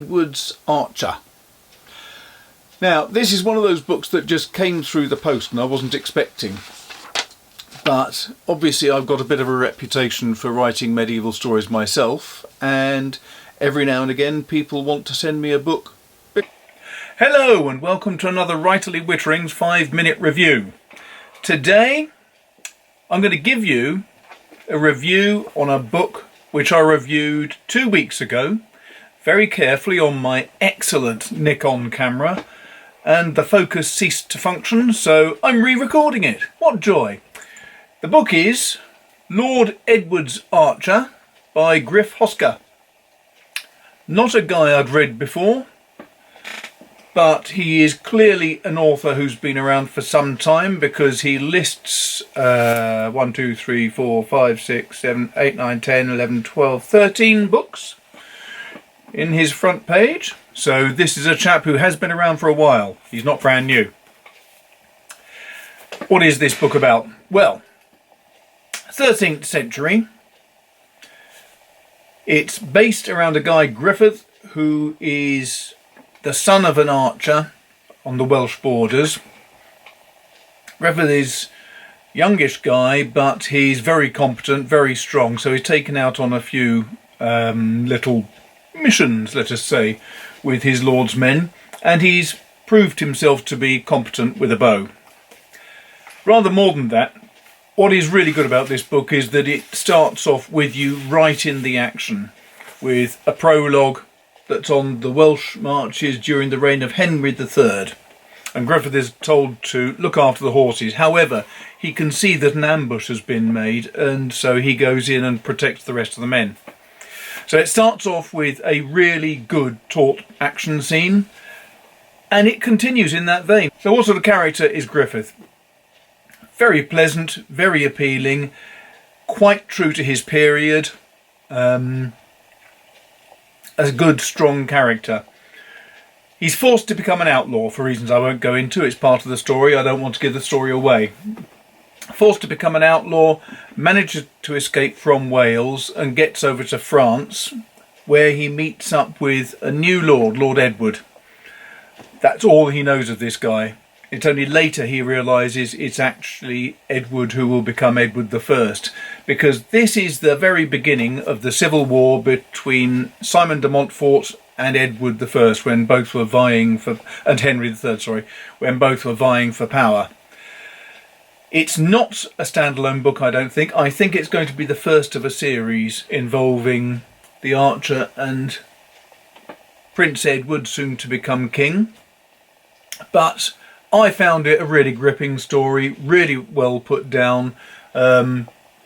Edward's Archer. Now, this is one of those books that just came through the post and I wasn't expecting. But obviously I've got a bit of a reputation for writing medieval stories myself, and every now and again people want to send me a book. Hello and welcome to another Writerly Wittering's 5-minute review. Today I'm going to give you a review on a book which I reviewed 2 weeks ago, very carefully on my excellent Nikon camera, and the focus ceased to function, so I'm re-recording it. What joy! The book is Lord Edward's Archer by Griff Hosker. Not a guy I'd read before, but he is clearly an author who's been around for some time because he lists 1, 2, 3, 4, 5, 6, 7, 8, 9, 10, 11, 12, 13 books in his front page. So this is a chap who has been around for a while. He's not brand new. What is this book about? Well, 13th century. It's based around a guy, Griffith, who is the son of an archer on the Welsh borders. Griffith is a youngish guy, but he's very competent, very strong, so he's taken out on a few little missions, let us say, with his lord's men, and he's proved himself to be competent with a bow. Rather more than that, what is really good about this book is that it starts off with you right in the action, with a prologue that's on the Welsh marches during the reign of Henry III. And Griffith is told to look after the horses. However, he can see that an ambush has been made, and so he goes in and protects the rest of the men. So it starts off with a really good taut action scene, and it continues in that vein. So what sort of character is Griffith? Very pleasant, very appealing, quite true to his period, a good, strong character. He's forced to become an outlaw for reasons I won't go into. It's part of the story. I don't want to give the story away. Forced to become an outlaw, manages to escape from Wales and gets over to France, where he meets up with a new lord, Lord Edward. That's all he knows of this guy. It's only later he realises it's actually Edward who will become Edward I, because this is the very beginning of the civil war between Simon de Montfort and Edward I, when both were vying for, and Henry III, sorry, when both were vying for power. It's not a standalone book, I don't think. I think it's going to be the first of a series involving the archer and Prince Edward, soon to become king. But I found it a really gripping story, really well put down,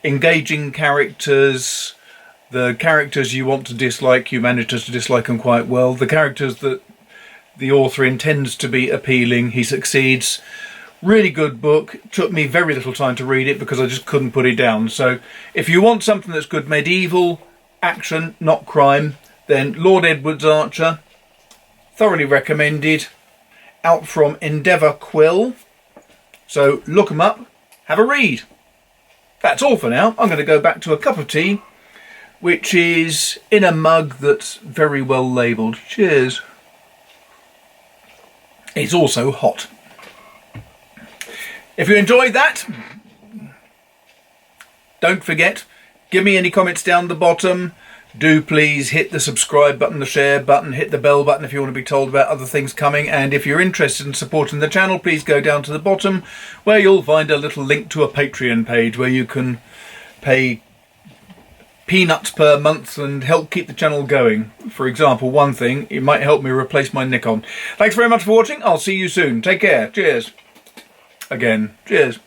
engaging characters. The characters you want to dislike, you manage to dislike them quite well. The characters that the author intends to be appealing, he succeeds. Really good book. Took me very little time to read it because I just couldn't put it down. So if you want something that's good medieval action, not crime, then Lord Edward's Archer, thoroughly recommended. Out from Endeavour Quill. So look them up, have a read. That's all for now. I'm going to go back to a cup of tea, which is in a mug that's very well labelled. Cheers. It's also hot. If you enjoyed that, don't forget, give me any comments down the bottom. Do please hit the subscribe button, the share button, hit the bell button if you want to be told about other things coming. And if you're interested in supporting the channel, please go down to the bottom where you'll find a little link to a Patreon page where you can pay peanuts per month and help keep the channel going. For example, one thing, it might help me replace my Nikon. Thanks very much for watching. I'll see you soon. Take care. Cheers. Again, cheers.